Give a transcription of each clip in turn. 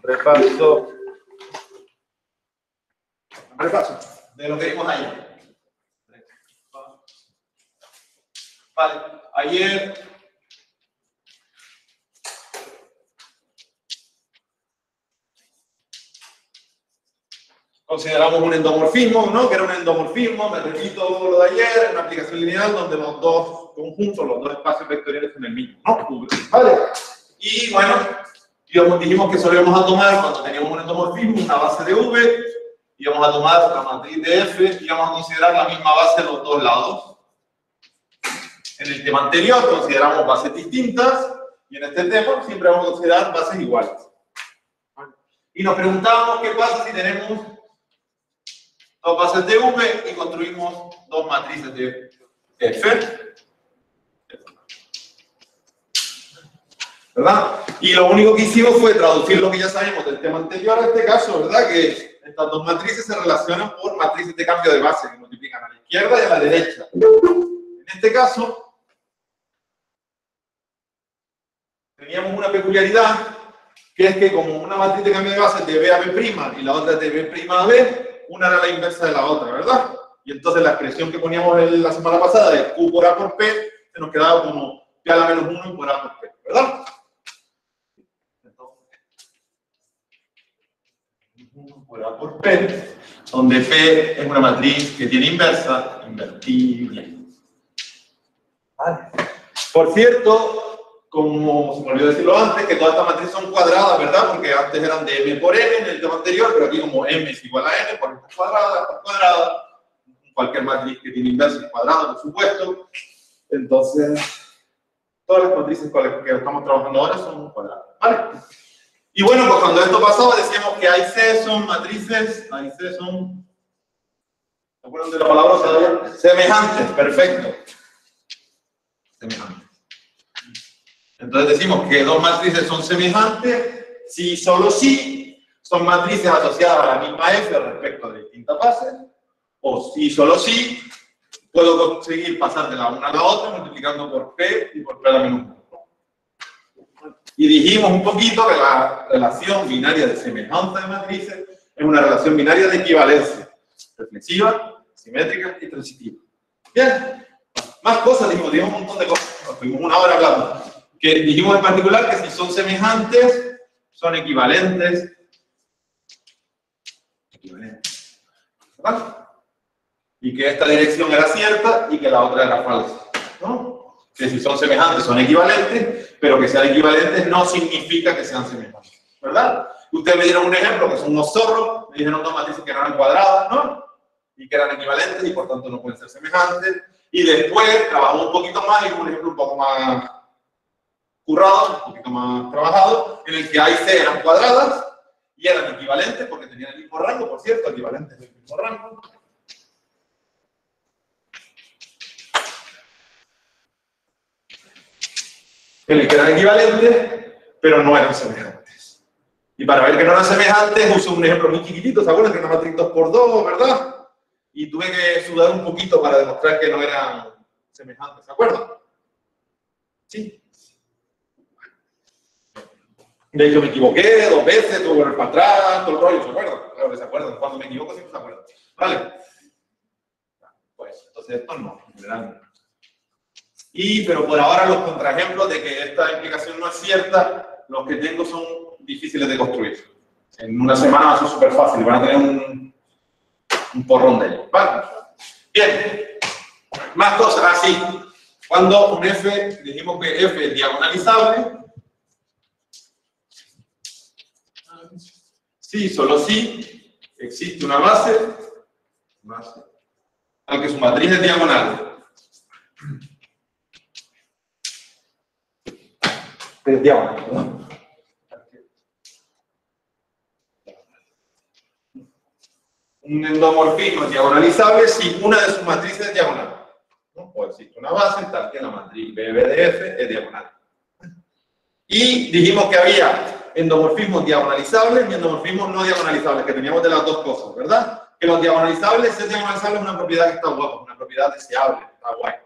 Repaso de lo que vimos ayer. Vale, ayer consideramos un endomorfismo, ¿no? Que era un endomorfismo, me repito lo de ayer, una aplicación lineal donde los dos conjuntos, los dos espacios vectoriales son el mismo, ¿no? Vale. Y bueno, dijimos que solo íbamos a tomar, cuando teníamos un endomorfismo, una base de V, íbamos a tomar la matriz de F, íbamos a considerar la misma base en los dos lados. En el tema anterior consideramos bases distintas, y en este tema siempre vamos a considerar bases iguales. Y nos preguntábamos qué pasa si tenemos dos bases de V y construimos dos matrices de F. ¿Verdad? Y lo único que hicimos fue traducir lo que ya sabemos del tema anterior a este caso, ¿verdad? Que estas dos matrices se relacionan por matrices de cambio de base que multiplican a la izquierda y a la derecha. En este caso, teníamos una peculiaridad, que es que como una matriz de cambio de base es de B a B' y la otra es de B' a B, una era la inversa de la otra, ¿verdad? Y entonces la expresión que poníamos la semana pasada de Q por A por P, se nos quedaba como P a la menos 1 por A por P, ¿verdad? Por A por P, donde P es una matriz que tiene inversa, invertible. Vale. Por cierto, como se me olvidó decirlo antes, que todas estas matrices son cuadradas, ¿verdad? Porque antes eran de M por N en el tema anterior, pero aquí como M es igual a N, por esta es cuadrada. Cualquier matriz que tiene inversa es cuadrada, por supuesto. Entonces, todas las matrices con las que estamos trabajando ahora son cuadradas, ¿vale? Y bueno, pues cuando esto pasaba decíamos que AC son matrices, AC son, ¿se acuerdan de la palabra todavía? Semejantes, perfecto. Semejantes. Entonces decimos que dos matrices son semejantes si solo si son matrices asociadas a la misma F respecto de distintas bases, o si solo si puedo conseguir pasar de la una a la otra multiplicando por P y por P a la menos 1. Y dijimos un poquito que la relación binaria de semejanza de matrices es una relación binaria de equivalencia. Reflexiva, simétrica y transitiva. Bien. Más cosas, dijimos un montón de cosas. Estuvimos una hora hablando. Que dijimos en particular que si son semejantes, son equivalentes. ¿Verdad? Y que esta dirección era cierta y que la otra era falsa. ¿No? Que si son semejantes son equivalentes, pero que sean equivalentes no significa que sean semejantes, ¿verdad? Ustedes me dieron un ejemplo que son unos zorros, me dijeron dos matrices que no eran cuadradas, ¿no? Y que eran equivalentes y por tanto no pueden ser semejantes. Y después trabajamos un poquito más y un ejemplo un poco más currado, un poquito más trabajado, en el que A y C eran cuadradas y eran equivalentes porque tenían el mismo rango, por cierto, equivalentes del mismo rango. En el que eran equivalentes, pero no eran semejantes. Y para ver que no eran semejantes, uso un ejemplo muy chiquitito, ¿se acuerdan? Que era una matriz 2×2, ¿verdad? Y tuve que sudar un poquito para demostrar que no eran semejantes, ¿se acuerdan? Sí. De hecho, me equivoqué 2 veces, tuve que volver para atrás, todo el rollo, ¿se acuerdan? Claro que se acuerdan, cuando me equivoco siempre se acuerdan. ¿Vale? Pues, entonces esto no, en general. Pero por ahora los contraejemplos de que esta implicación no es cierta, los que tengo son difíciles de construir. En una semana va a ser súper fácil, van a tener un porrón de ellos. ¿Vale? Bien. Más cosas así. Cuando un F, dijimos que F es diagonalizable. Sí, solo si existe una base, aunque su matriz es diagonal. Es diagonal, ¿no? Un endomorfismo es diagonalizable si una de sus matrices es diagonal, ¿no? O existe una base tal que la matriz BB de F es diagonal. Y dijimos que había endomorfismos diagonalizables y endomorfismos no diagonalizables, que teníamos de las dos cosas, ¿verdad? Que los diagonalizables, ser diagonalizable es una propiedad que está guapa, una propiedad deseable, está guay.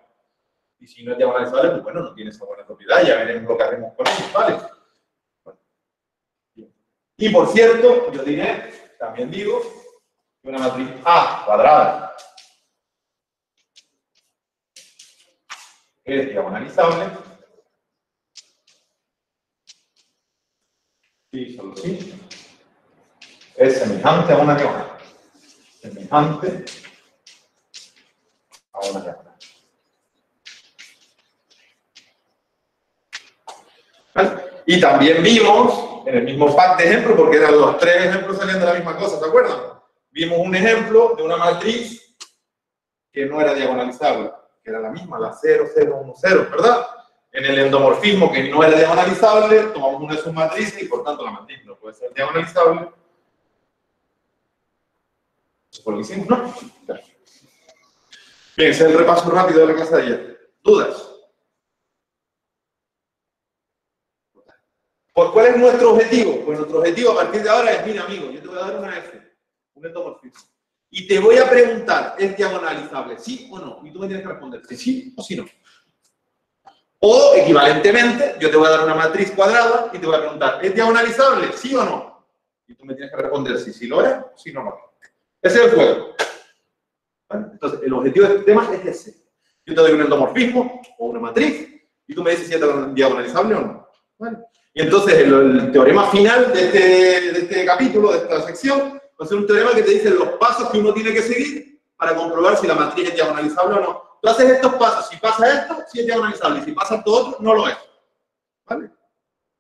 Y si no es diagonalizable, pues bueno, no tiene esa buena propiedad, ya veremos lo que haremos con ellos, ¿vale? Bueno. Y por cierto, yo diré, también digo, que una matriz A cuadrada es diagonalizable. Sí, solo sí. Es semejante a una diagonal. Semejante a una diagonal. ¿Vale? Y también vimos, en el mismo pack de ejemplos, porque eran los tres ejemplos salían de la misma cosa, ¿se acuerdan? Vimos un ejemplo de una matriz que no era diagonalizable, que era la misma, la 0, 0, 1, 0, ¿verdad? En el endomorfismo que no era diagonalizable, tomamos una submatriz y por tanto la matriz no puede ser diagonalizable. Eso fue lo que hicimos, ¿no? Bien, ese es el repaso rápido de la clase de ayer. ¿Dudas? ¿Por cuál es nuestro objetivo? Pues nuestro objetivo a partir de ahora es, mira amigo, yo te voy a dar una F, un endomorfismo. Y te voy a preguntar, ¿es diagonalizable? ¿Sí o no? Y tú me tienes que responder si sí o si no. O, equivalentemente, yo te voy a dar una matriz cuadrada y te voy a preguntar, ¿es diagonalizable? ¿Sí o no? Y tú me tienes que responder si sí lo es o si no lo es. Ese es el juego. ¿Vale? Entonces, el objetivo de este tema es ese. Yo te doy un endomorfismo o una matriz y tú me dices si es diagonalizable o no. ¿Vale? Y entonces, el teorema final de este capítulo, de esta sección, va a ser un teorema que te dice los pasos que uno tiene que seguir para comprobar si la matriz es diagonalizable o no. Tú haces estos pasos, si pasa esto, sí es diagonalizable, y si pasa esto otro, no lo es. ¿Vale?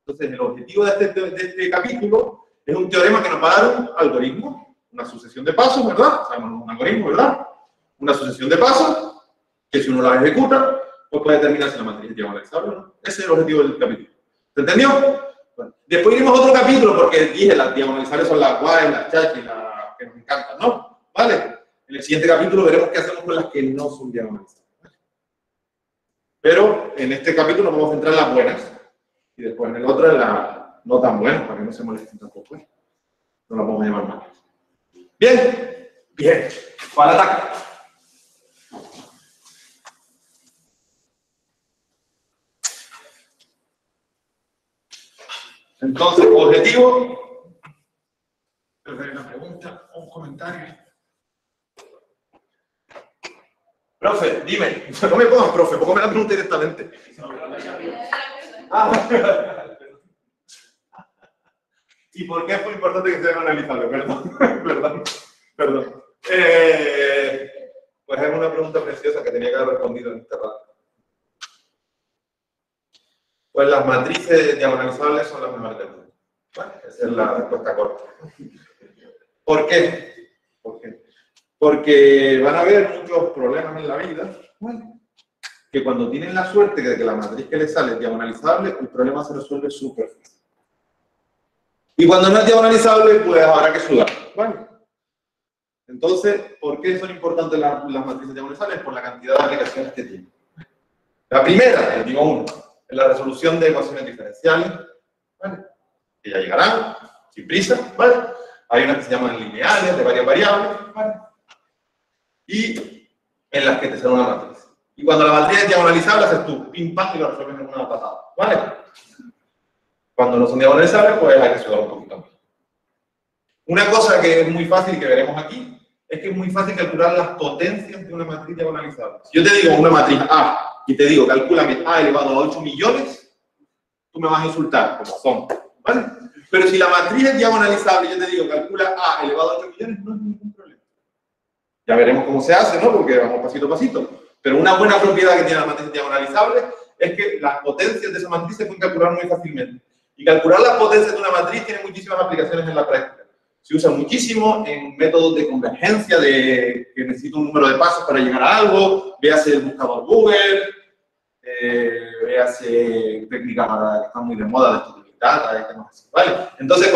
Entonces, el objetivo de este capítulo es un teorema que nos va a dar un algoritmo, una sucesión de pasos, ¿verdad? Sabemos un algoritmo, ¿verdad? Una sucesión de pasos, que si uno la ejecuta, pues puede determinar si la matriz es diagonalizable o no. Ese es el objetivo del capítulo. ¿Se entendió? Bueno, después iremos a otro capítulo, porque dije, las diagonalizables son las guay, las chachis, las que nos encantan, ¿no? ¿Vale? En el siguiente capítulo veremos qué hacemos con las que no son diagonalizables. Pero en este capítulo nos vamos a centrar en las buenas. Y después en el otro en las no tan buenas, para que no se molesten tampoco. No las vamos a llamar malas. ¿Bien? Bien. Para el ataque. Entonces, objetivo. ¿Una pregunta o un comentario? Profe, dime. No me pongas profe, póngame la pregunta directamente. ¿Y por qué es muy importante que sea analizable? Perdón. Pues es una pregunta preciosa que tenía que haber respondido en este rato. Pues las matrices diagonalizables son las mejores del mundo. Bueno, esa es la respuesta corta. ¿Por qué? Porque van a haber muchos problemas en la vida, bueno, que cuando tienen la suerte de que la matriz que les sale es diagonalizable, el problema se resuelve súper fácil. Y cuando no es diagonalizable, pues habrá que sudar. Bueno, entonces, ¿por qué son importantes las matrices diagonalizables? Por la cantidad de aplicaciones que tienen. La primera, les digo uno, es la resolución de ecuaciones diferenciales, ¿vale? Que ya llegarán, sin prisa, ¿vale? Hay unas que se llaman lineales, de varias variables, ¿vale? Y en las que te sale una matriz. Y cuando la matriz es diagonalizable, haces tú, pim, pam, y lo resuelves en una patada, ¿vale? Cuando no son diagonalizables, pues hay que sudar un poquito más. Una cosa que es muy fácil y que veremos aquí, es que es muy fácil calcular las potencias de una matriz diagonalizable. Si yo te digo una matriz A, y te digo, calcúlame A elevado a 8 millones, tú me vas a insultar, como son, ¿vale? Pero si la matriz es diagonalizable y yo te digo, calcula A elevado a 8 millones, no es ningún problema. Ya veremos cómo se hace, ¿no? Porque vamos pasito a pasito. Pero una buena propiedad que tiene la matriz diagonalizable es que las potencias de esa matriz se pueden calcular muy fácilmente. Y calcular las potencias de una matriz tiene muchísimas aplicaciones en la práctica. Se usa muchísimo en métodos de convergencia, de que necesito un número de pasos para llegar a algo, véase el buscador Google, véase técnicas que están muy de moda de esto de Big Data y temas así, ¿vale? Entonces,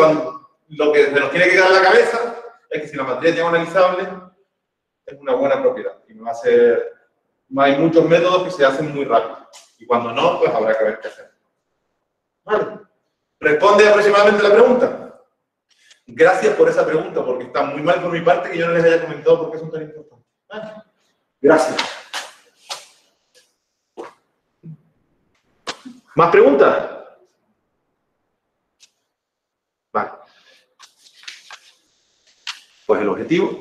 lo que se nos tiene que quedar en la cabeza es que si la matriz es diagonalizable, es una buena propiedad. Y me va a hacer... Hay muchos métodos que se hacen muy rápido. Y cuando no, pues habrá que ver qué hacer. ¿Vale? ¿Responde aproximadamente la pregunta? Gracias por esa pregunta, porque está muy mal por mi parte que yo no les haya comentado por qué son tan importantes. ¿Vale? Gracias. ¿Más preguntas? Vale. pues el objetivo.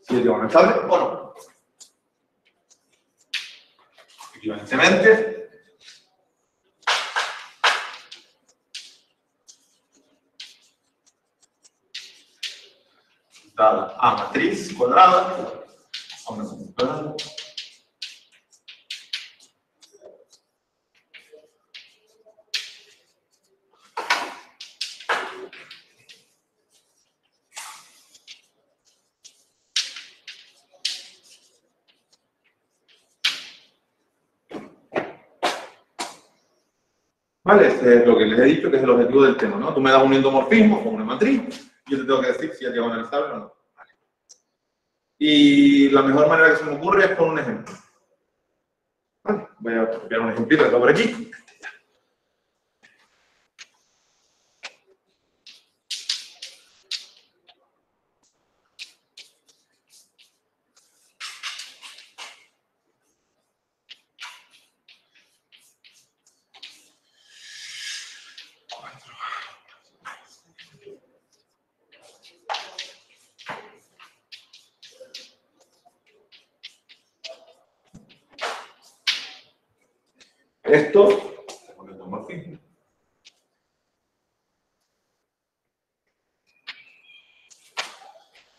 Si es diagonal estable o no. Equivalentemente, dada A matriz cuadrada, a una matriz cuadrada, ¿vale? Este es lo que les he dicho que es el objetivo del tema, ¿no? Tú me das un endomorfismo con una matriz y yo te tengo que decir si es diagonalizable o no. Vale. Y la mejor manera que se me ocurre es con un ejemplo. Vale. Voy a copiar un ejemplito que está por aquí. Esto es un endomorfismo.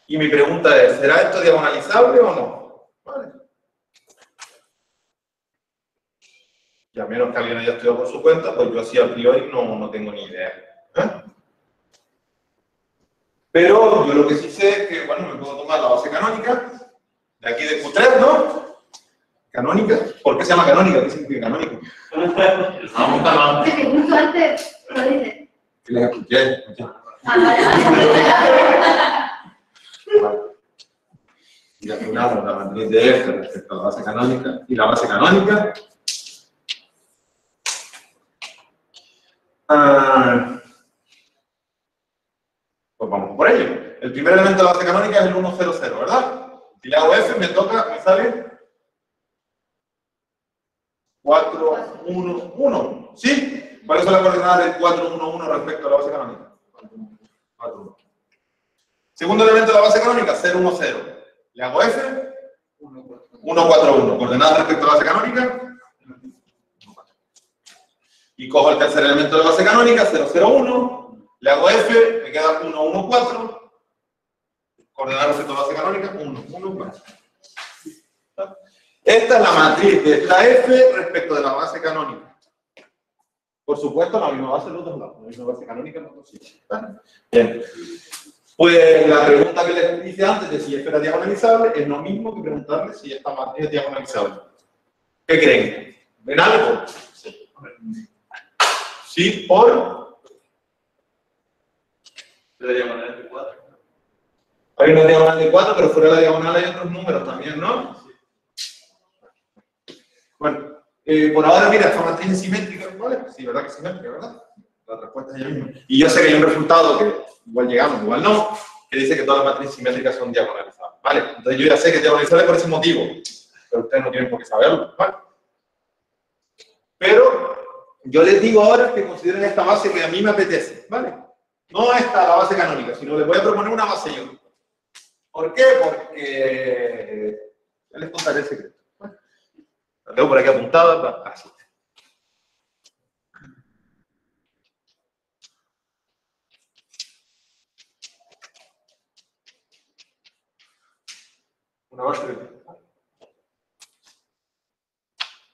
Y mi pregunta es, ¿será esto diagonalizable o no? Vale. Y a menos que alguien haya estudiado por su cuenta, pues yo así a priori no tengo ni idea. ¿Eh? Pero yo lo que sí sé es que, bueno, me puedo tomar la base canónica, de aquí de Q3, ¿no? Canónica. ¿Por qué se llama canónica? ¿Qué significa canónico? Vamos a que justo antes lo dice. que les escuché. Vale. Y calculamos la matriz de F respecto a la base canónica y la base canónica. Pues vamos por ello. El primer elemento de la base canónica es el 1, 0, 0, ¿verdad? Si le hago F, me sale 4, 1, 1. ¿Sí? ¿Cuáles son las coordenadas del 4, 1, 1 respecto a la base canónica? 4, 1. Segundo elemento de la base canónica, 0, 1, 0. Le hago F, 1, 4, 1. Coordenadas respecto a la base canónica. Y cojo el tercer elemento de la base canónica, 0, 0, 1. Le hago F, me queda 1, 1, 4. Coordenadas respecto a la base canónica, 1, 1, 4. Esta es la matriz de esta F respecto de la base canónica. Por supuesto, la misma base en los dos lados. La misma base canónica en los dos sitios. Bien. Pues la pregunta que les hice antes de si F era diagonalizable es lo mismo que preguntarle si esta matriz es diagonalizable. ¿Qué creen? ¿Ven algo? Sí. Sí, por... La diagonal de 4. Hay una diagonal de 4, pero fuera de la diagonal hay otros números también, ¿no? Bueno, por ahora, mira, esta matriz es simétrica, ¿vale? Sí, ¿verdad que es simétrica, verdad? La respuesta es ella misma. Y yo sé que hay un resultado que igual llegamos, igual no, que dice que todas las matrices simétricas son diagonalizables, ¿vale? Entonces yo ya sé que es diagonalizable por ese motivo, pero ustedes no tienen por qué saberlo, ¿vale? Pero yo les digo ahora que consideren esta base que a mí me apetece, ¿vale? No esta, la base canónica, sino les voy a proponer una base yo. ¿Por qué? Porque ya les contaré el secreto. La tengo por aquí apuntada. Así. Una base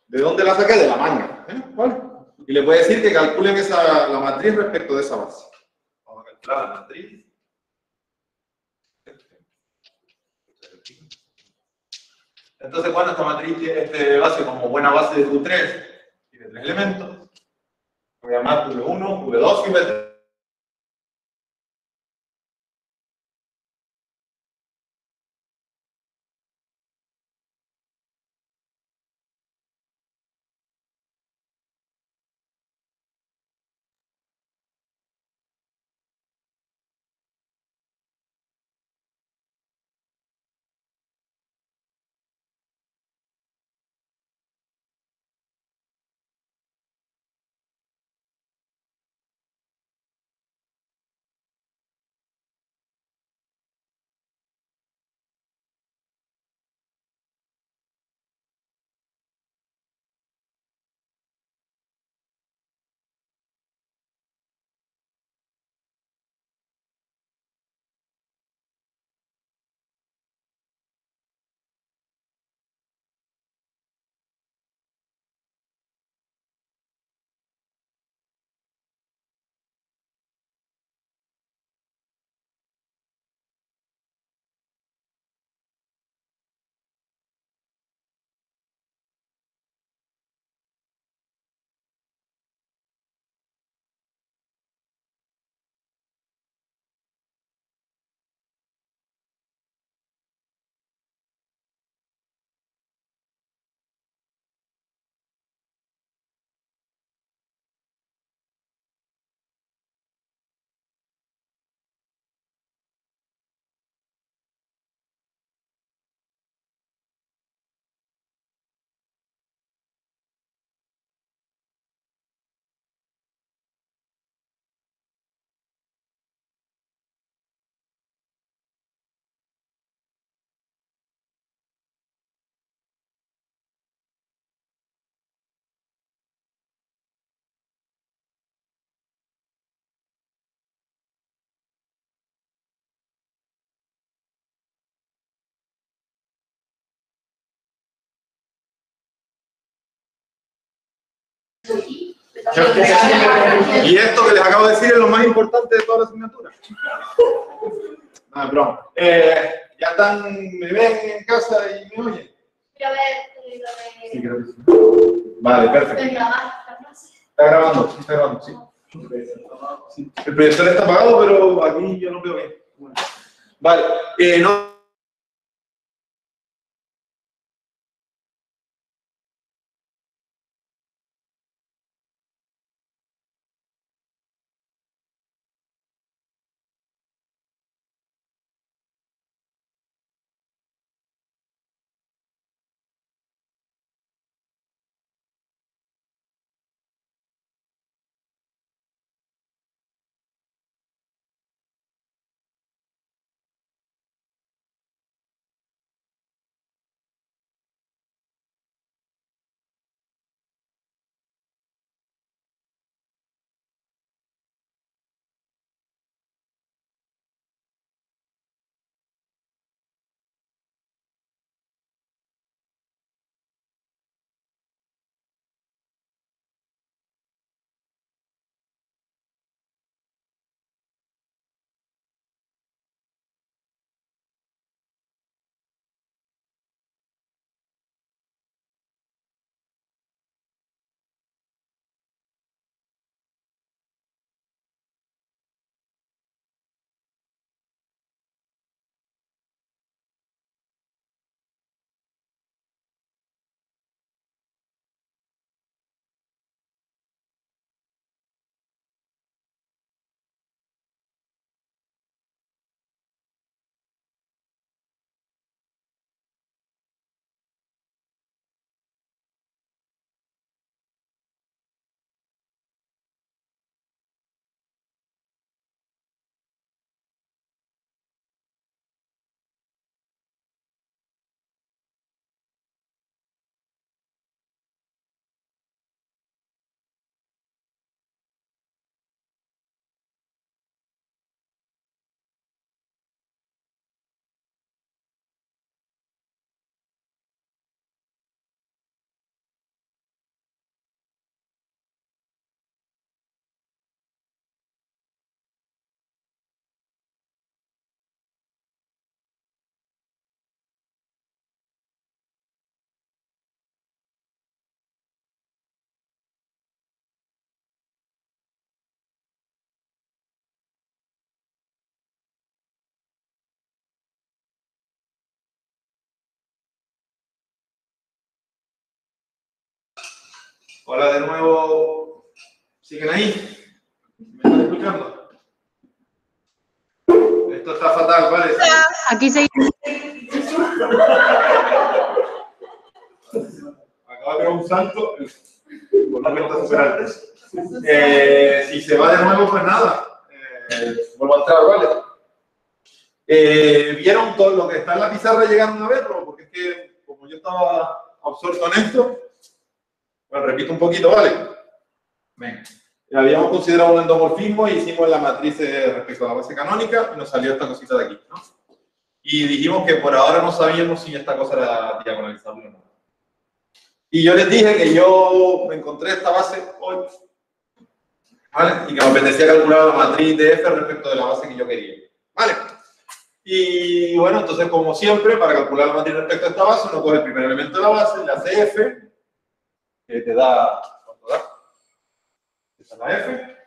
¿de dónde la saqué? De la manga. ¿Vale? Y les voy a decir que calculen la matriz respecto de esa base. Vamos a calcular la matriz. Entonces, bueno, esta matriz tiene base como buena base de Q3, tiene 3 elementos. Voy a llamar V1, V2 y V3. Y esto que les acabo de decir es lo más importante de toda la asignatura. No, es broma. ¿Ya están, me ven en casa y me oyen? Quiero ver. Sí, creo que sí. Vale, perfecto. Está grabando, sí, está grabando, sí. Sí. El proyector está apagado, pero aquí yo no veo bien. Vale, no. Hola de nuevo. ¿Siguen ahí? ¿Me están escuchando? Esto está fatal, ¿vale? Aquí se Acaba de pegar un salto. El volumen está súper alto. Si se va de nuevo, pues nada. Vuelvo a entrar, ¿vale? ¿Vieron todo lo que está en la pizarra? ¿Llegaron a verlo? Porque es que, como yo estaba absorto en esto, bueno, repito un poquito, ¿vale? Venga. Habíamos considerado un endomorfismo y hicimos la matriz respecto a la base canónica y nos salió esta cosita de aquí, ¿no? Y dijimos que por ahora no sabíamos si esta cosa era diagonalizable o no. Y yo les dije que yo me encontré esta base hoy, ¿vale? Y que me apetecía calcular la matriz de F respecto de la base que yo quería, ¿vale? Y bueno, entonces como siempre, para calcular la matriz respecto a esta base, uno coge el primer elemento de la base, le hace F, que te da, ¿cuánto da? Esta es la F.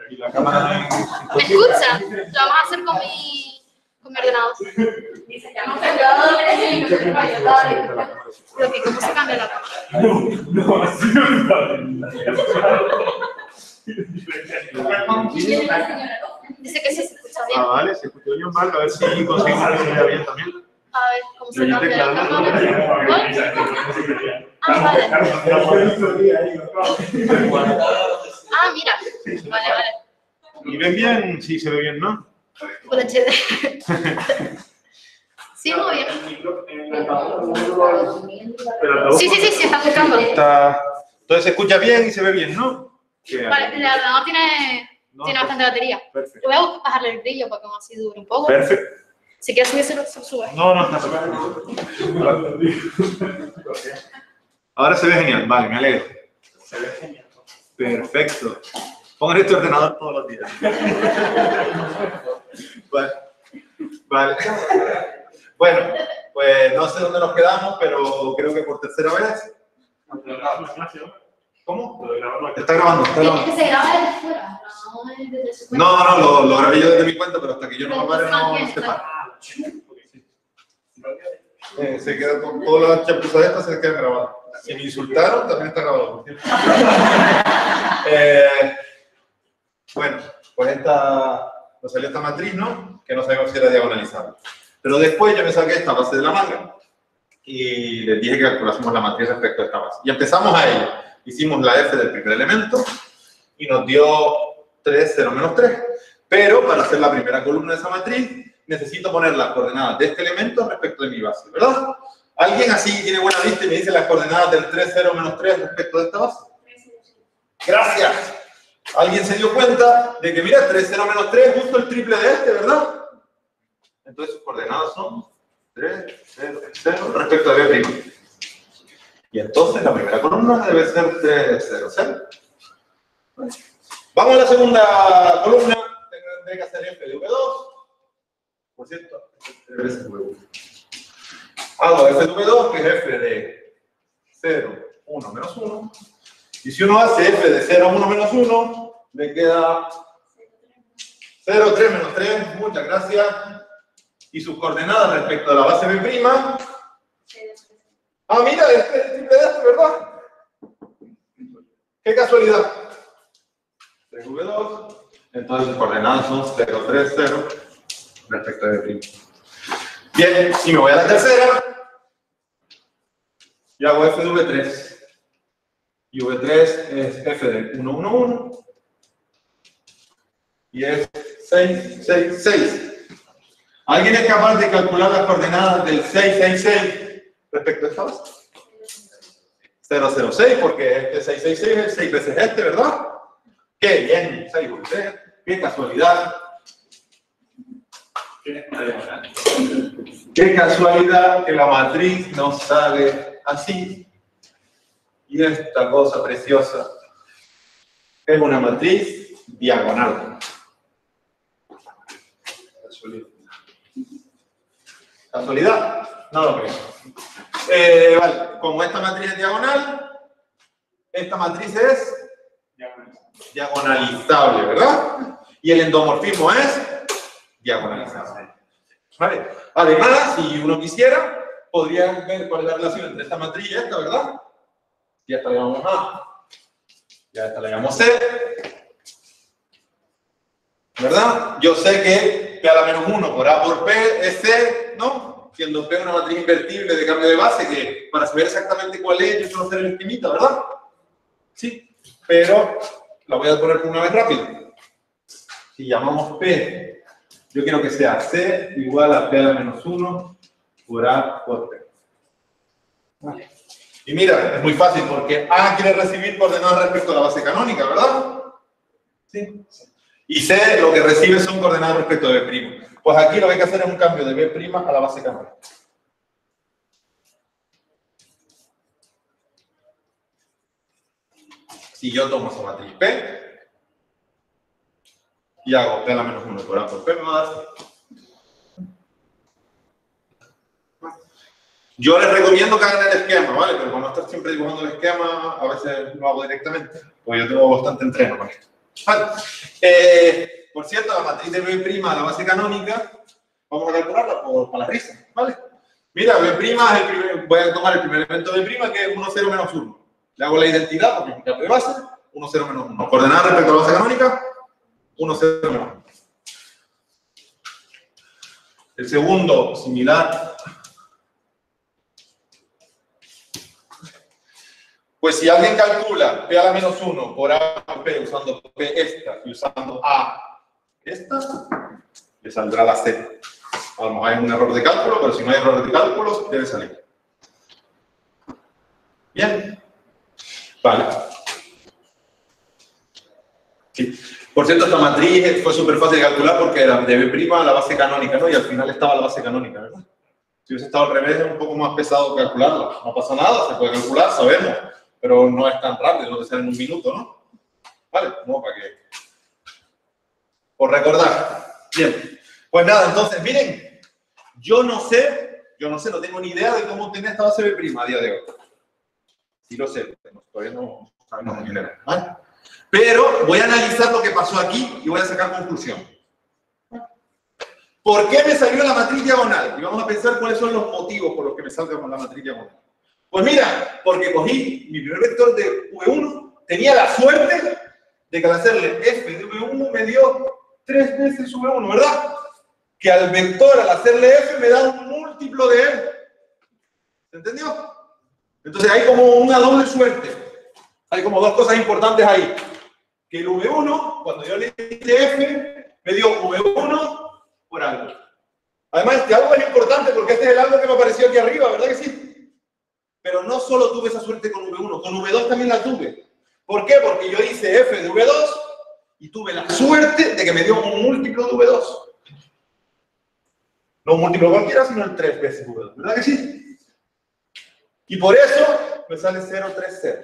Y la cámara ¿Me escucha? Lo vamos a hacer con mi ordenador. Dice que no Pero que ¿cómo se cambia la cámara? No, así no Dice que sí se escucha bien. vale, se escuchó bien, vale, a ver si conseguimos que se vea bien también. A ver, ¿cómo se cambia la cámara? Ah, vale. Ah, mira. Vale, vale. ¿Y ven bien? Sí, se ve bien, ¿no? Con HD. Sí, muy bien. Sí, está buscando. Entonces se escucha bien y se ve bien, ¿no? Vale, el ordenador tiene bastante batería. Perfecto. Voy a bajarle el brillo para que así dure un poco. Perfecto. Si quieres subirse, se sube. No, está perfecto. Ahora se ve genial, vale, me alegro. Se ve genial. Perfecto. Pongan este ordenador todos los días. Vale. Bueno, pues no sé dónde nos quedamos, pero creo que por tercera vez. ¿Cómo? Está grabando, está Es grabando. que se graba desde fuera, no desde su cuenta. No, lo grabé yo desde mi cuenta, pero hasta que yo no me pare no se para. Se queda con todas las chapuzas estas, se quedan grabadas. Si me insultaron, también está grabado. Bueno, pues nos salió esta matriz, ¿no? Que no sabíamos si era diagonalizable. Pero después yo me saqué esta base de la manga y les dije que calculásemos la matriz respecto a esta base. Y empezamos a ello. Hicimos la f del primer elemento y nos dio 3, 0, menos 3. Pero para hacer la primera columna de esa matriz, necesito poner las coordenadas de este elemento respecto de mi base, ¿verdad? ¿Alguien así tiene buena vista y me dice las coordenadas del 3, 0, menos 3 respecto de esta base? ¡Gracias! Alguien se dio cuenta de que, mira, 3, 0, menos 3 es justo el triple de este, ¿verdad? Entonces sus coordenadas son 3, 0, 0 respecto de B'. Y entonces la primera columna debe ser 3, 0, 0. Vamos a la segunda columna. Tendré que hacer f de V2. Por cierto, debe ser V1. Hago f de V2, que es f de 0, 1, menos 1. Y si uno hace f de 0, 1, menos 1, le queda 0, 3, menos 3. Muchas gracias. Y sus coordenadas respecto a la base B'. Ah, mira, este es el triple de este, ¿verdad? ¡Qué casualidad! 3V2. Entonces sus coordenadas son 0, 3, 0 respecto a B'. Bien, y me voy a la tercera. Y hago f de V3. Y V3 es f de 1, 1, 1. Y es 6, 6, 6. ¿Alguien es capaz de calcular las coordenadas del 6, 6, 6 respecto a esta base? 0, 0, 6, porque este 6, 6, 6 es 6 veces este, ¿verdad? ¡Qué bien! 6 por 3. ¡Qué casualidad! ¡Qué casualidad que la matriz nos sale así! Y esta cosa preciosa es una matriz diagonal. ¿Casualidad? No lo creo. Vale, como esta matriz es diagonal, esta matriz es diagonalizable, ¿verdad? Y el endomorfismo es diagonalizable. ¿Vale? Además, si uno quisiera, podría ver cuál es la relación entre esta matriz y esta, ¿verdad? Y esta la llamamos A. Y a esta la llamamos C. ¿Verdad? Yo sé que P a la menos 1 por A por P es C, ¿no? Siendo P una matriz invertible de cambio de base, que para saber exactamente cuál es, yo suelo hacer el esquemita, ¿verdad? Sí, pero la voy a poner por una vez rápido. Si llamamos P, yo quiero que sea C igual a P a la menos 1 por A por P. Vale. Y mira, es muy fácil porque A quiere recibir coordenadas respecto a la base canónica, ¿verdad? Sí. Y C lo que recibe son coordenadas respecto de B'. Pues aquí lo que hay que hacer es un cambio de B' a la base canónica. Si yo tomo esa matriz P y hago P a la menos 1 por A por P, me va a dar C. Yo les recomiendo que hagan el esquema, ¿vale? Pero para no estar siempre dibujando el esquema, a veces lo hago directamente, porque yo tengo bastante entreno con esto. Vale. Por cierto, la matriz de B', la base canónica, vamos a calcularla para la risa, ¿vale? Mira, B' es el primer, voy a tomar el primer elemento de B', que es 1, 0, menos 1. Le hago la identidad porque es un cambio de base, 1, 0, menos 1. Coordenada respecto a la base canónica, 1, 0, menos 1. El segundo, similar. Pues si alguien calcula P a la menos 1 por A por P usando P esta y usando A esta, le saldrá la C. A lo mejor hay un error de cálculo, pero si no hay error de cálculo, debe salir. Bien. Vale. Sí. Por cierto, esta matriz fue súper fácil de calcular porque era de B' a la base canónica, ¿no? Y al final estaba la base canónica, ¿verdad? Si hubiese estado al revés, es un poco más pesado calcularla. No pasa nada, se puede calcular, sabemos. Pero no es tan rápido, no te sale en un minuto, ¿no? Vale, no, para que... Por recordar. Bien. Pues nada, entonces, miren. Yo no sé, no tengo ni idea de cómo obtener esta base B' a día de hoy. Sí lo sé, todavía no sabemos ni idea, ¿vale? Pero voy a analizar lo que pasó aquí y voy a sacar conclusión. ¿Por qué me salió la matriz diagonal? Y vamos a pensar cuáles son los motivos por los que me salga con la matriz diagonal. Pues mira, porque cogí mi primer vector de V1, tenía la suerte de que al hacerle f de V1 me dio 3 veces V1, ¿verdad? Que al vector, al hacerle f, me da un múltiplo de él. ¿Se entendió? Entonces hay como una doble suerte. Hay como dos cosas importantes ahí. Que el V1, cuando yo le hice f, me dio V1 por algo. Además, este algo es importante porque este es el algo que me apareció aquí arriba, ¿verdad que sí? Pero no solo tuve esa suerte con V1, con V2 también la tuve. ¿Por qué? Porque yo hice f de V2 y tuve la suerte de que me dio un múltiplo de V2. No un múltiplo cualquiera, sino el 3 veces V2, ¿verdad que sí? Y por eso me sale 0, 3, 0.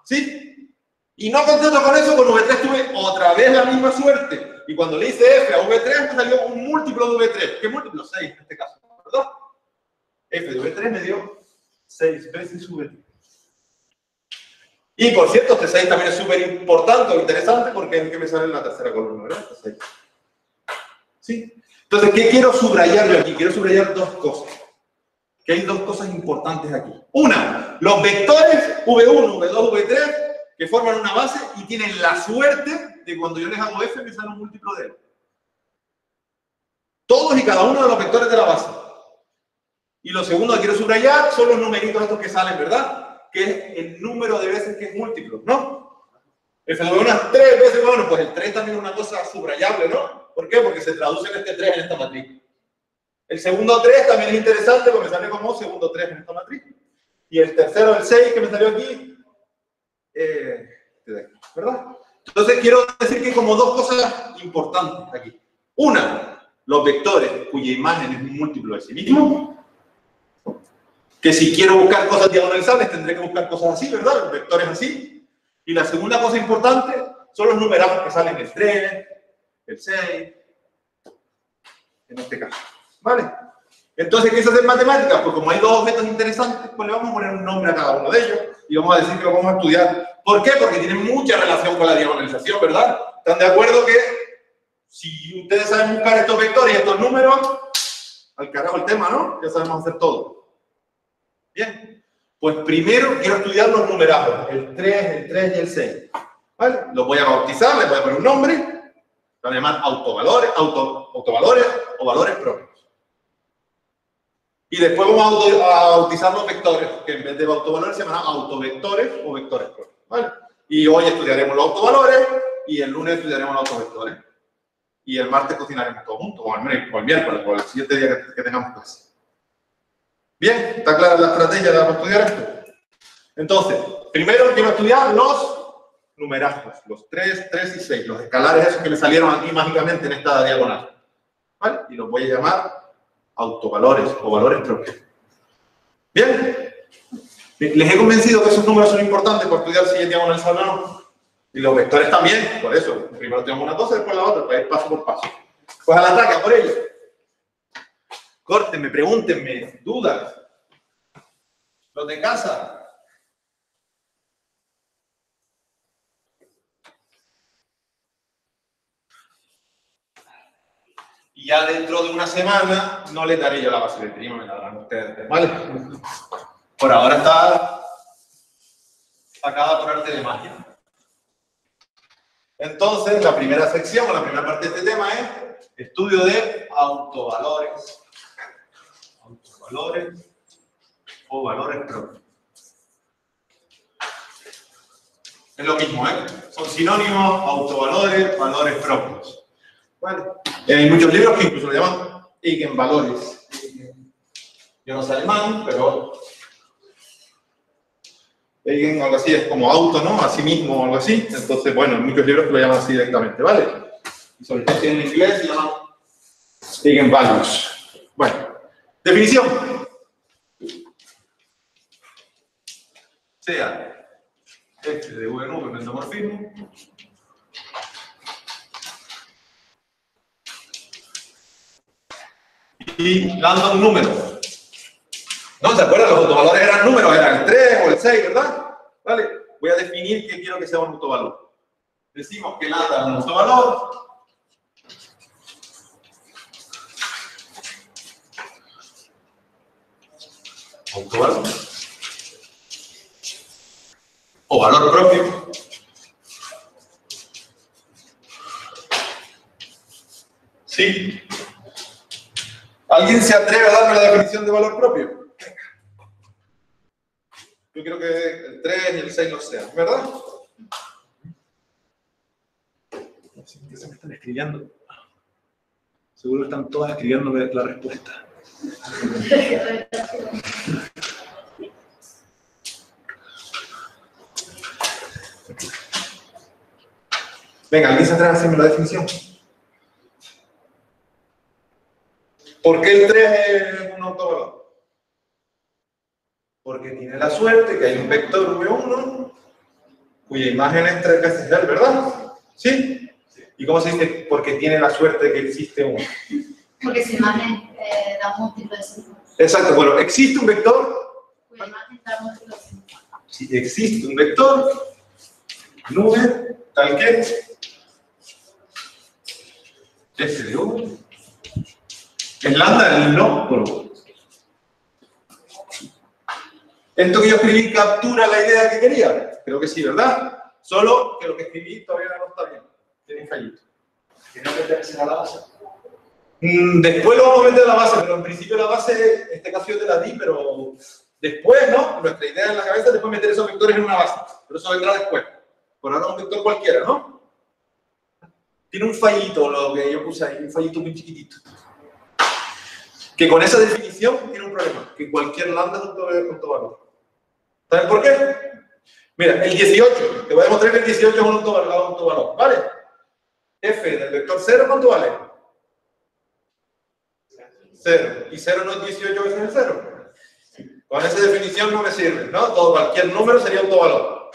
¿Sí? Y no contento con eso, con V3 tuve otra vez la misma suerte. Y cuando le hice f a V3 me salió un múltiplo de V3. ¿Qué múltiplo? 6 en este caso, ¿verdad? F de V3 me dio 6 veces V3. Y por cierto, este 6 también es súper importante o interesante porque es el que me sale en la tercera columna, ¿verdad? Este 6. ¿Sí? Entonces, ¿qué quiero subrayar yo aquí? Quiero subrayar dos cosas. Que hay dos cosas importantes aquí. Una, los vectores V1, V2, V3 que forman una base y tienen la suerte de cuando yo les hago f me sale un múltiplo de él. Todos y cada uno de los vectores de la base. Y lo segundo que quiero subrayar son los numeritos estos que salen, ¿verdad? Que es el número de veces que es múltiplo, ¿no? F de V1 es 3 veces, bueno, pues el 3 también es una cosa subrayable, ¿no? ¿Por qué? Porque se traduce en este 3 en esta matriz. El segundo 3 también es interesante porque me sale como segundo 3 en esta matriz. Y el tercero, el 6 que me salió aquí, ¿verdad? Entonces quiero decir que hay como dos cosas importantes aquí. Una, los vectores cuya imagen es un múltiplo de sí mismo. Que si quiero buscar cosas diagonalizables tendré que buscar cosas así, ¿verdad? Los vectores así. Y la segunda cosa importante son los numerales que salen el 3, el 6, en este caso. ¿Vale? Entonces, ¿qué se hace en matemáticas? Pues como hay dos objetos interesantes, pues le vamos a poner un nombre a cada uno de ellos y vamos a decir que lo vamos a estudiar. ¿Por qué? Porque tienen mucha relación con la diagonalización, ¿verdad? ¿Están de acuerdo que si ustedes saben buscar estos vectores y estos números, al carajo el tema, ¿no? Ya sabemos hacer todo. Bien. Pues primero quiero estudiar los numerajos, el 3 y el 6. ¿Vale? Los voy a bautizar, les voy a poner un nombre. Van a llamar autovalores o valores propios. Y después vamos a bautizar los vectores, que en vez de autovalores se llaman autovectores o vectores propios. ¿Vale? Y hoy estudiaremos los autovalores y el lunes estudiaremos los autovectores. Y el martes cocinaremos todos juntos, o el miércoles, o el siguiente día que tengamos clase. Bien, ¿está clara la estrategia de estudiar esto? Entonces, primero quiero estudiar los numerajos, los 3, 3 y 6, los escalares esos que me salieron aquí mágicamente en esta diagonal. ¿Vale? Y los voy a llamar autovalores o valores propios. ¿Bien? Les he convencido que esos números son importantes para estudiar si es diagonalizable o no. Y los vectores también, por eso. Primero tenemos una cosa, después la otra, para ir paso por paso. Pues al ataque, por ello. Córtenme, pregúntenme, dudas. Los de casa. Y ya dentro de una semana no les daré yo la base de prima, me la darán ustedes, ¿vale? Por ahora está sacada por arte de magia. Entonces, la primera sección, o la primera parte de este tema es estudio de autovalores. Autovalores o valores propios. Es lo mismo, ¿eh? Son sinónimos, autovalores, valores propios. ¿Vale? Hay muchos libros que incluso le llaman eigenvalores. Yo no sé alemán, pero eigen, algo así, es como auto, ¿no? A sí mismo o algo así. Entonces, bueno, en muchos libros lo llaman así directamente, ¿vale? Y sobre todo en inglés se llaman eigenvalues. Bueno, definición. Sea F de V nube en endomorfismo y dando un número. ¿No? ¿Se acuerdan? Los autovalores eran números, eran el 3 o el 6, ¿verdad? ¿Vale? Voy a definir qué quiero que sea un autovalor. Decimos que lambda es un autovalor. Autovalor. O valor propio. Sí. ¿Alguien se atreve a darme la definición de valor propio? Yo quiero que el 3 y el 6 lo sean, ¿verdad? ¿Qué se me están escribiendo? Seguro están todas escribiendo la respuesta. Venga, ¿alguien se atreve a hacerme la definición? ¿Por qué el 3 es un autovalor? Porque tiene la suerte que hay un vector V1 cuya imagen es 3 veces él, ¿verdad? ¿Sí? ¿Y cómo se dice? Porque tiene la suerte que existe uno. Porque su imagen da un múltiplo de 5. Exacto, bueno, existe un vector. Cuya imagen da un múltiplo de 5. Si existe un vector, nube, tal que F de V es lambda el no por V. ¿Esto que yo escribí captura la idea que quería? Creo que sí, ¿verdad? Solo que lo que escribí todavía no está bien. Tiene un fallito. ¿Tiene que meterse a la base? Después lo vamos a meter a la base, pero en principio la base, en este caso yo te la di, pero después, ¿no? Nuestra idea en la cabeza es después meter esos vectores en una base. Pero eso vendrá después. Por ahora un vector cualquiera, ¿no? Tiene un fallito lo que yo puse ahí, un fallito muy chiquitito. Que con esa definición tiene un problema, que cualquier lambda es un autovalor. ¿Saben por qué? Mira, el 18, te voy a demostrar que el 18 es un autovalor, ¿vale? F del vector 0, ¿cuánto vale? 0. ¿Y 0 no es 18 veces el 0? Con esa definición no me sirve, ¿no? Cualquier número sería autovalor.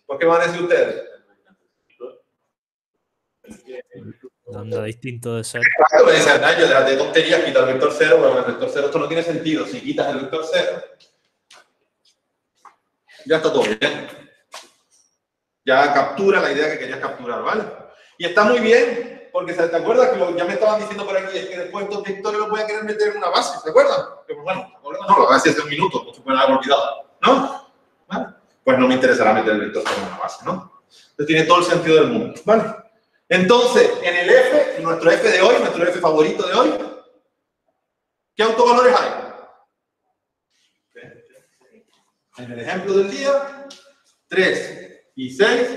¿Por qué van a decir ustedes? Lambda distinto de 0. Exacto, me dicen, yo de tonterías, quita el vector 0, pero el vector 0 esto no tiene sentido. Si quitas el vector 0, ya está todo bien. Ya captura la idea que querías capturar, ¿vale? Y está muy bien, porque ¿te acuerdas que ya me estaban diciendo por aquí? Es que después estos vectores los voy a querer meter en una base, ¿te acuerdas? Pero bueno, no, lo hace hace un minuto, no se pueden haber olvidado, ¿no? ¿Vale? Pues no me interesará meter el vector en una base, ¿no? Entonces tiene todo el sentido del mundo, ¿vale? Entonces, en el F, en nuestro F de hoy, nuestro F favorito de hoy, ¿qué autovalores hay? En el ejemplo del día, 3 y 6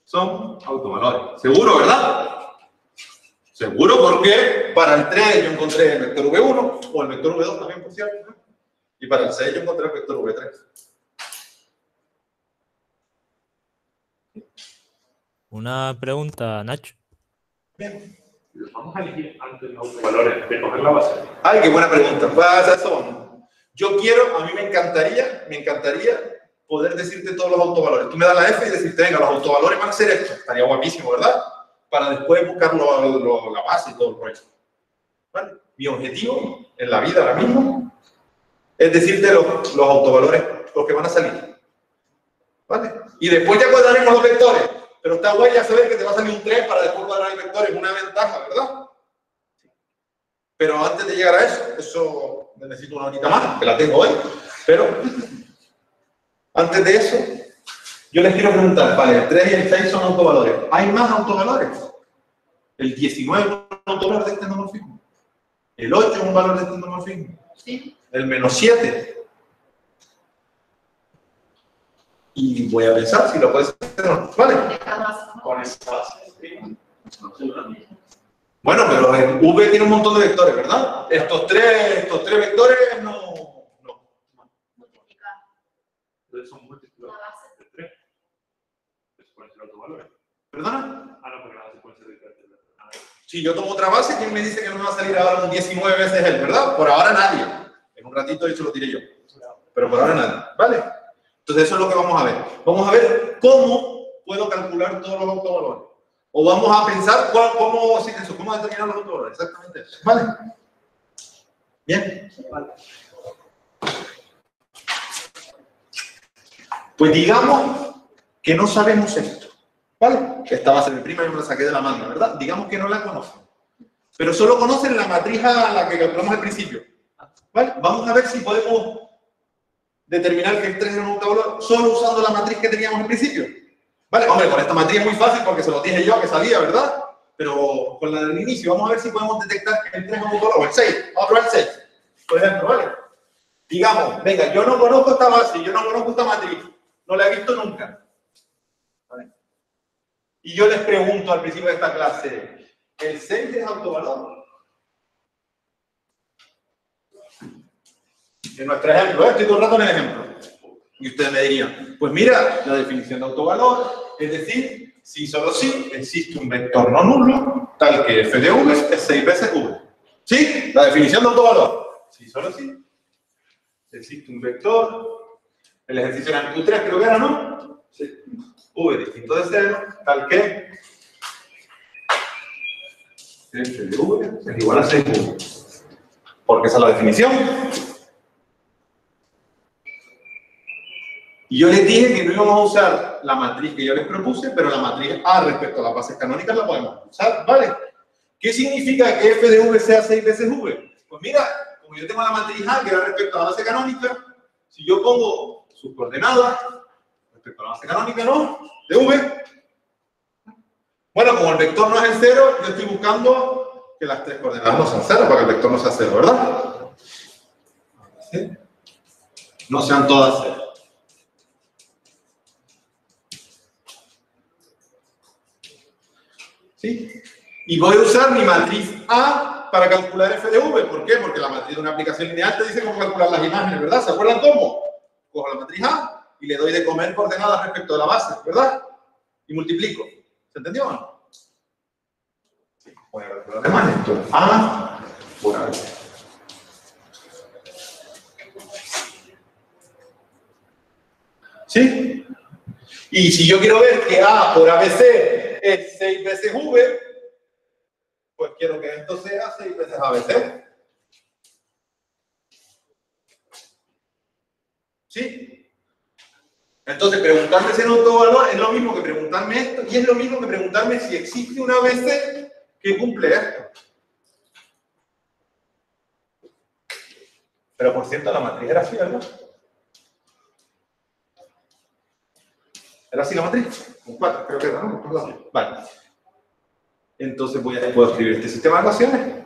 son autovalores. ¿Seguro, verdad? Seguro porque para el 3 yo encontré el vector V1, o el vector V2 también, por cierto, ¿no? Y para el 6 yo encontré el vector V3. Una pregunta, Nacho. Bien. Vamos a elegir antes los autovalores de coger la base. Ay, qué buena pregunta. Pues eso. Yo quiero, a mí me encantaría poder decirte todos los autovalores. Tú me das la F y decirte, venga, los autovalores van a ser estos. Estaría guapísimo, ¿verdad? Para después buscar la base y todo el rollo. ¿Vale? Mi objetivo en la vida ahora mismo es decirte los autovalores, los que van a salir. ¿Vale? Y después ya cuadraremos los vectores. Pero está guay ya saber que te va a salir un 3 para después cuadrar el vector. Es una ventaja, ¿verdad? Pero antes de llegar a eso necesito una horita más, que la tengo hoy, pero antes de eso, yo les quiero preguntar, vale, el 3 y el 6 son autovalores. ¿Hay más autovalores? El 19 es un autovalor de este endomorfismo. El 8 es un valor de este endomorfismo. Sí. El menos 7. Y voy a pensar si lo puedes hacer o no. ¿Vale? Con esa base. Bueno, pero el V tiene un montón de vectores, ¿verdad? Estos tres vectores no. Multiplicar Entonces son múltiplos la base. de 3. Eso pueden ser autovalores. ¿Perdona? Ah, no, porque la base puede ser diferente. Si yo tomo otra base, ¿quién me dice que no me va a salir ahora un 19 veces él, verdad? Por ahora nadie. En un ratito eso lo diré yo. Pero por ahora nadie. ¿Vale? Entonces eso es lo que vamos a ver. Vamos a ver cómo puedo calcular todos los autovalores. O vamos a pensar cómo determinar los autovalores. Exactamente eso. ¿Vale? Bien. Vale. Pues digamos que no sabemos esto. ¿Vale? Esta va a ser mi prima y me la saqué de la manga, ¿verdad? Digamos que no la conocen. Pero solo conocen la matriz a la que calculamos al principio. ¿Vale? Vamos a ver si podemos determinar que el 3 es un autovalor solo usando la matriz que teníamos al principio. ¿Vale? Hombre, con esta matriz es muy fácil porque se lo dije yo que sabía, ¿verdad? Pero con la del inicio vamos a ver si podemos detectar que el 3 es un autovalor. O el 6. Vamos a probar el 6. Por ejemplo, ¿vale? Digamos, venga, yo no conozco esta base, yo no conozco esta matriz. No la he visto nunca. ¿Vale? Y yo les pregunto al principio de esta clase, ¿el 6 es autovalor? En nuestro ejemplo, estoy todo el rato en el ejemplo. Y ustedes me dirían, pues mira, la definición de autovalor, es decir, si solo si existe un vector no nulo, tal que f de v es 6 veces v. ¿Sí? La definición de autovalor. Si solo si existe un vector, el ejercicio era en Q3, creo que era, ¿no? Sí. V distinto de 0, tal que f de v es igual a 6v. Porque esa es la definición. Y yo les dije que no íbamos a usar la matriz que yo les propuse, pero la matriz A respecto a las bases canónicas la podemos usar, ¿vale? ¿Qué significa que f de v sea 6 veces v? Pues mira, como yo tengo la matriz A que era respecto a la base canónica, si yo pongo sus coordenadas respecto a la base canónica, ¿no? De v. Bueno, como el vector no es el 0, yo estoy buscando que las tres coordenadas no sean 0 para que el vector no sea 0, ¿verdad? ¿Sí? No sean todas 0. ¿Sí? Y voy a usar mi matriz A para calcular f de v. ¿Por qué? Porque la matriz de una aplicación lineal te dice cómo calcular las imágenes, ¿verdad? ¿Se acuerdan cómo? Cojo la matriz A y le doy de comer coordenadas respecto de la base, ¿verdad? Y multiplico. ¿Se entendió o no? Sí. Voy a calcular de más esto. A por A. ¿Sí? Y si yo quiero ver que A por ABC es 6 veces V, pues quiero que esto sea 6 veces ABC. ¿Sí? Entonces, preguntarme si es un autovalor es lo mismo que preguntarme esto, y es lo mismo que preguntarme si existe una ABC que cumple esto. Pero por cierto, la matriz era así, ¿verdad? ¿Era así la matriz? Con 4, creo que era, ¿no? Vale. Entonces puedo escribir este sistema de ecuaciones.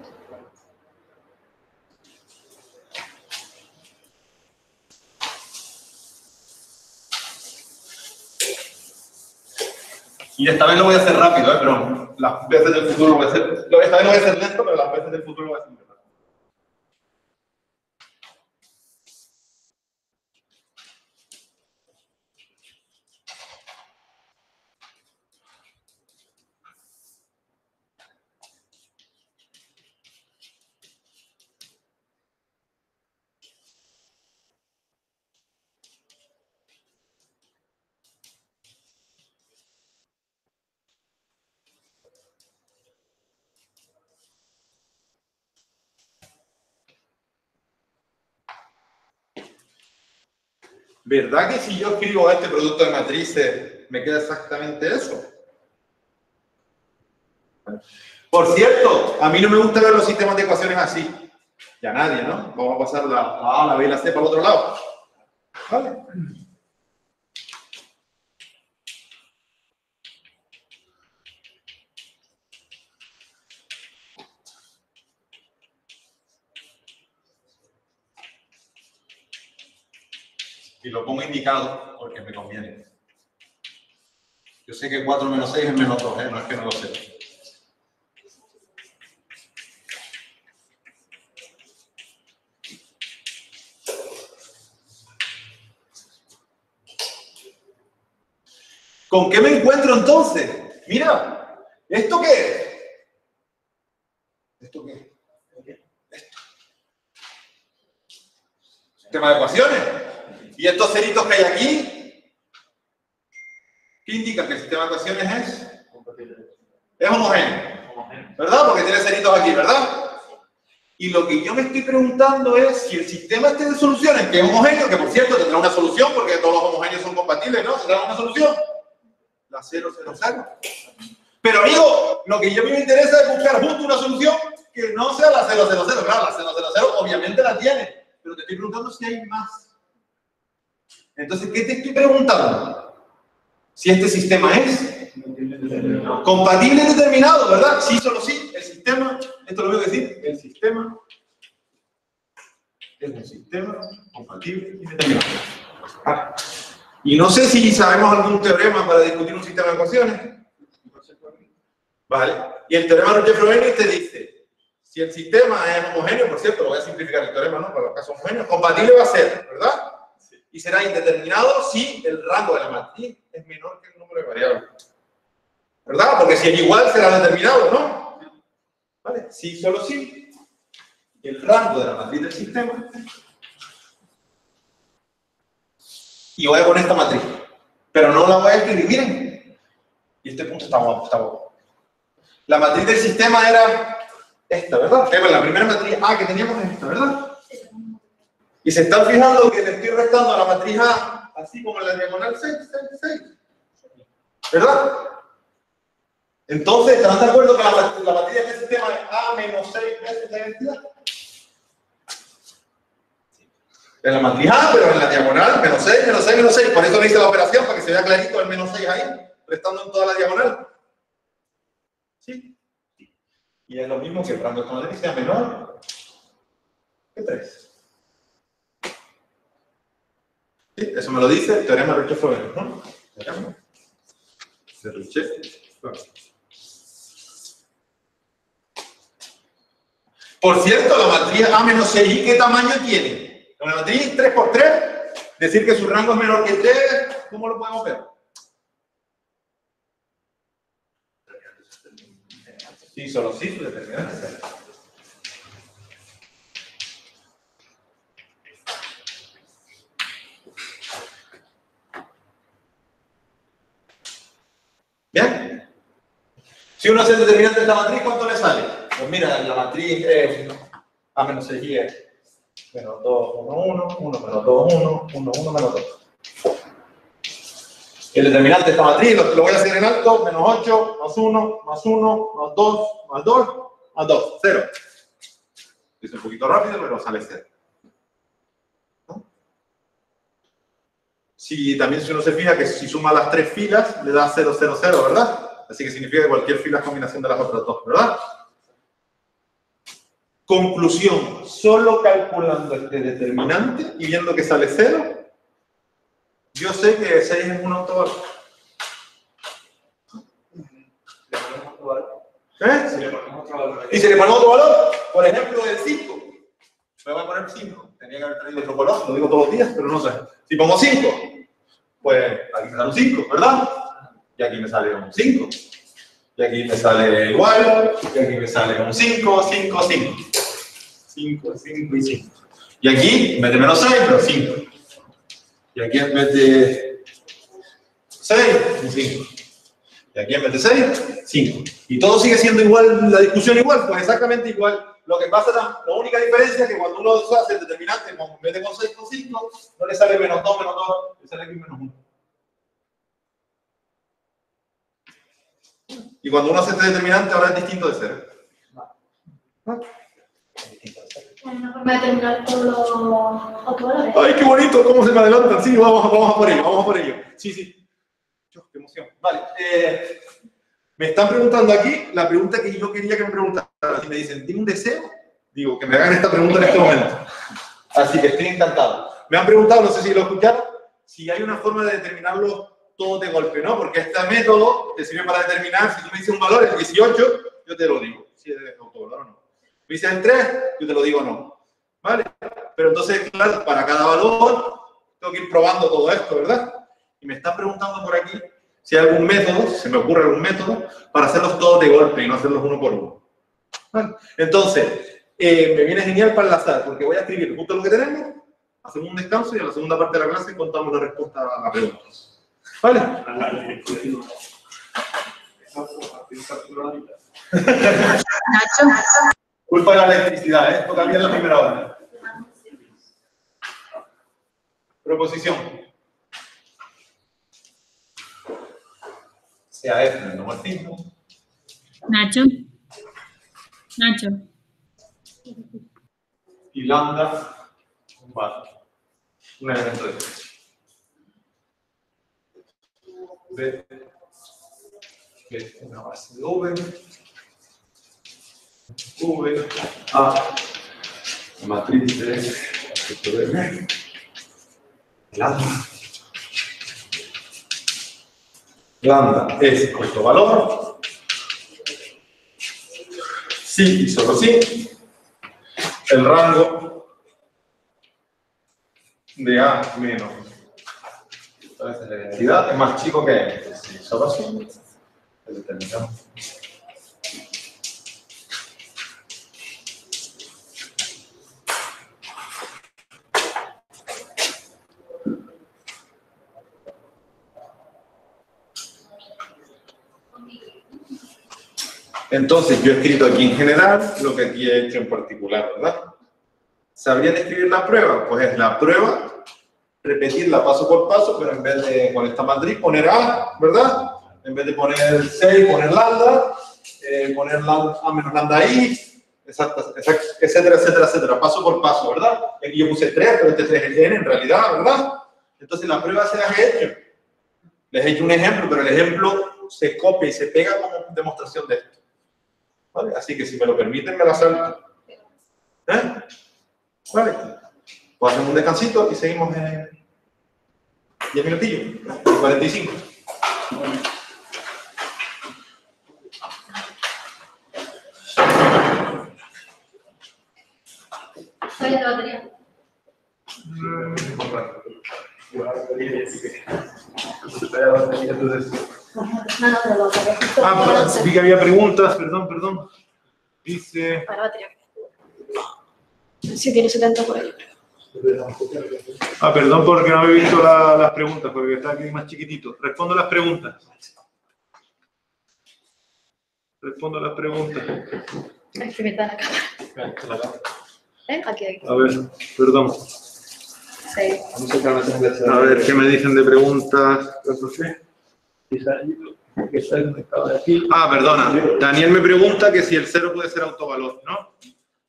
Y esta vez lo voy a hacer rápido, pero las veces del futuro lo voy a hacer. Esta vez lo voy a hacer lento, pero las veces del futuro lo voy a hacer rápido. ¿Verdad que si yo escribo este producto de matrices, me queda exactamente eso? Por cierto, a mí no me gusta ver los sistemas de ecuaciones así. Ya nadie, ¿no? Vamos a pasar la A, la B y la C para el otro lado. ¿Vale? Y lo pongo indicado porque me conviene. Yo sé que 4 menos 6 es menos 2, no es que no lo sé. ¿Con qué me encuentro entonces? Mira, ¿esto qué es? ¿Esto qué es? Esto. Sistema de ecuaciones. ¿Y estos ceritos que hay aquí? ¿Qué indica que el sistema de ecuaciones es homogéneo? ¿Verdad? Porque tiene ceritos aquí, ¿verdad? Y lo que yo me estoy preguntando es si el sistema este de soluciones, que es homogéneo, que por cierto tendrá una solución, porque todos los homogéneos son compatibles, ¿no? ¿Tendrá una solución? La 0, 0, 0. Pero amigo, lo que yo me interesa es buscar justo una solución que no sea la 0, 0, 0. Claro, la 0, 0, 0 obviamente la tiene, pero te estoy preguntando si hay más. Entonces, ¿qué te estoy preguntando? Si este sistema es compatible y determinado, ¿verdad? Sí, solo sí. El sistema, esto lo voy a decir, el sistema es un sistema compatible y determinado. Ah. Y no sé si sabemos algún teorema para discutir un sistema de ecuaciones. ¿Vale? Y el teorema de Ricci-Froveni te dice, si el sistema es homogéneo, por cierto, lo voy a simplificar el teorema, ¿no? Para los casos homogéneos, compatible va a ser, ¿verdad? Y será indeterminado si el rango de la matriz es menor que el número de variables. ¿Verdad? Porque si es igual será determinado, ¿no? ¿Vale? Sí, solo sí. El rango de la matriz del sistema. Y voy a poner esta matriz. Pero no la voy a escribir, miren. Y este punto está guapo, La matriz del sistema era esta, ¿verdad? La primera matriz A que teníamos es esta, ¿verdad? Y se están fijando que le estoy restando a la matriz A, así como en la diagonal 6, 6, 6. ¿Verdad? Entonces, ¿están de acuerdo que la matriz de este sistema es A menos 6 veces la identidad? En la matriz A, pero en la diagonal, menos 6, menos 6, menos 6. Por eso le hice la operación, para que se vea clarito el menos 6 ahí, restando en toda la diagonal. ¿Sí? Y es lo mismo que el rango de esta matriz sea menor que 3. ¿Sí? Eso me lo dice el teorema de Ricci-Froveni, ¿no? Teorema de Ricci-Froveni. Por cierto, la matriz A menos 6, ¿qué tamaño tiene? La matriz 3 por 3, decir que su rango es menor que 3, ¿cómo lo podemos ver? Sí, solo sí, su determinante. ¿Bien? Si uno hace el determinante de esta matriz, ¿cuánto le sale? Pues mira, la matriz es A menos 6 y es menos 2, 1, 1, 1 menos 2, 1, 1, 1 menos 2. El determinante de esta matriz lo voy a hacer en alto, menos 8, más 1, más 1, más 2, más 2, más 2, 0. Es un poquito rápido, pero sale 0. ¿No? Si uno se fija que si suma las 3 filas, le da 0, 0, 0, ¿verdad? Así que significa que cualquier fila es combinación de las otras dos, ¿verdad? Conclusión, solo calculando este determinante y viendo que sale 0, yo sé que 6 es un autovalor. ¿Y si le ponemos otro valor? Por ejemplo, el 5. Me voy a poner 5. Tenía que haber traído otro color, lo digo todos los días, pero no sé. Si pongo 5, pues aquí me sale un 5, ¿verdad? Y aquí me sale un 5. Y aquí me sale igual, y aquí me sale un 5, 5, 5. 5, 5 y 5. Y aquí, en vez de menos 6, menos 5. Y aquí en vez de 6, un 5. Y aquí en vez de 6, 5. Y todo sigue siendo igual, la discusión igual, pues exactamente igual. Lo que pasa, la única diferencia es que cuando uno hace el determinante, en vez de con 6, con 5, no le sale menos 2, menos 2, le sale aquí menos 1. Y cuando uno hace este determinante, ahora es distinto de 0. Una forma de terminar con los autovalores. ¡Ay, qué bonito! ¿Cómo se me adelantan? Sí, vamos a por ello, vamos a por ello. Sí, sí. ¡Qué emoción! Vale. Me están preguntando aquí la pregunta que yo quería que me preguntaran. Si me dicen, ¿tiene un deseo? Digo, que me hagan esta pregunta en este momento. Así que estoy encantado. Me han preguntado, no sé si lo escucharon, si hay una forma de determinarlo todo de golpe, ¿no? Porque este método te sirve para determinar, si tú me dices un valor, el 18, yo te lo digo, si es autovalor o no. Me dices el 3, yo te lo digo no. ¿Vale? Pero entonces, claro, para cada valor, tengo que ir probando todo esto, ¿verdad? Y me están preguntando por aquí si hay algún método, si se me ocurre algún método, para hacerlos todos de golpe y no hacerlos uno por uno. ¿Vale? Entonces, me viene genial para enlazar, porque voy a escribir justo lo que tenemos, hacemos un descanso y en la segunda parte de la clase contamos la respuesta a la pregunta. ¿Vale? Nacho. Culpa de la electricidad, ¿eh? Toca bien la primera hora. Proposición. Sea F menos más 5. Nacho. Nacho. Y lambda, vale, un elemento de X. B, que es una base de V, V, A, matriz de M, lambda. Lambda es autovalor, sí y solo sí. El rango de A menos la identidad es más chico que M. Sí, solo sí. Determinamos. Entonces, yo he escrito aquí en general lo que aquí he hecho en particular, ¿verdad? ¿Sabrían escribir la prueba? Pues es la prueba, repetirla paso por paso, pero en vez de con esta matriz poner A, ¿verdad? En vez de poner 6, poner lambda, poner A menos lambda I, etcétera, etcétera, etcétera, paso por paso, ¿verdad? Aquí yo puse 3, pero este 3 es N en realidad, ¿verdad? Entonces, la prueba se las he hecho. Les he hecho un ejemplo, pero el ejemplo se copia y se pega como demostración de esto. ¿Vale? Así que si me lo permiten, me la salto. ¿Eh? ¿Vale? Pues hacemos un descansito y seguimos en 10 minutillos, 45. ¿Cuál es la batería? No, pero lo que Vi que había preguntas, perdón. Dice... para la batería. Si tiene 70 por ahí. Perdón porque no había visto las preguntas, porque está aquí más chiquitito. Respondo las preguntas. Es que me da la cámara. Aquí. A ver, perdón. Sí. A ver, ¿qué me dicen de preguntas? Perdona. Daniel me pregunta que si el 0 puede ser autovalor, ¿no?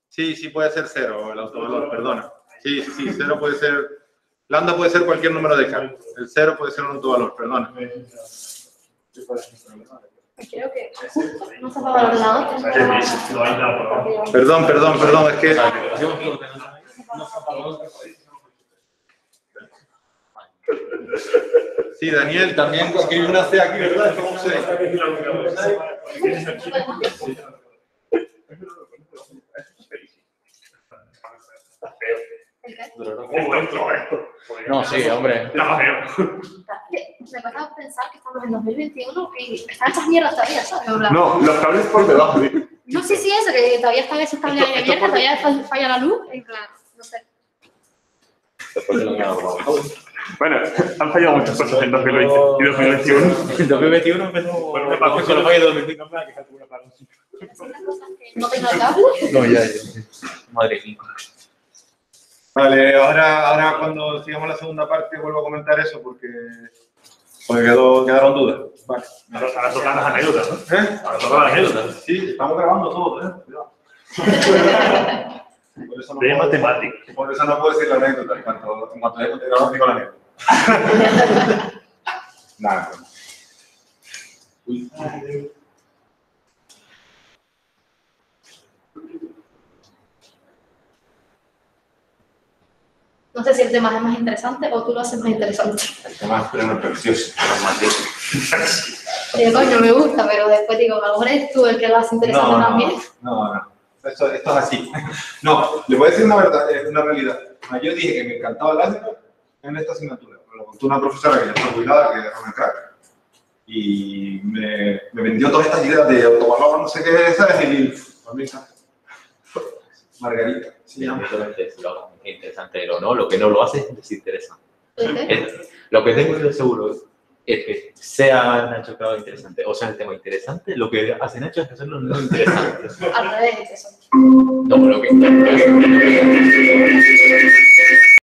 Sí, puede ser 0 el autovalor, perdona. Sí, 0 puede ser... Lambda puede ser cualquier número de K. El 0 puede ser un autovalor, perdona. Creo que no se va a valorar nada. Perdón, es que... Sí, Daniel, también escribí una C aquí, ¿verdad? ¿Cómo se No, sí, hombre. Me cuesta pensar que estamos en 2021 y están estas mierdas todavía, ¿sabes? No, los cables por debajo. No, sí, eso, que todavía están esos cables ahí abiertos, todavía falla la luz. En plan, no sé. Bueno, han fallado muchas cosas en 2020 y 2021. En 2021 empezó. Bueno, me pasó con los fallos de 2005 que calcula para un sitio. Son las cosas que no tengo el cable. No, ya. Madre mía. Vale, ahora cuando sigamos la segunda parte vuelvo a comentar eso porque Porque quedaron dudas. Vale. Ahora tocan las anécdotas, ¿no? Ahora tocan las anécdotas. Sí, estamos grabando todo, cuidado. Por eso no De puedo- matemáticas. Por eso no puedo decir la anécdota. En cuanto haya grabado, digo la anécdota. Nada. Uy. No sé si el tema es más interesante o tú lo haces más interesante. El tema es precioso. Oye, coño, me gusta, pero después digo, ahora es tú el que lo hace interesante también. No. Esto es así. No, le voy a decir una verdad, una realidad. Yo dije que me encantaba el álgebra en esta asignatura. Me lo contó una profesora que ya está jubilada, que era una crack. Y me vendió todas estas ideas de autovalor, no sé qué, ¿sabes? Y a mí me encanta. Margarita. Sí, es lo interesante o no, lo que no lo hace es desinteresante. ¿Viste? Lo que tengo yo seguro es que sea Nacho que haga interesante o sea el tema interesante, lo que hace Nacho es hacerlo no interesante. Al revés, eso. No, lo que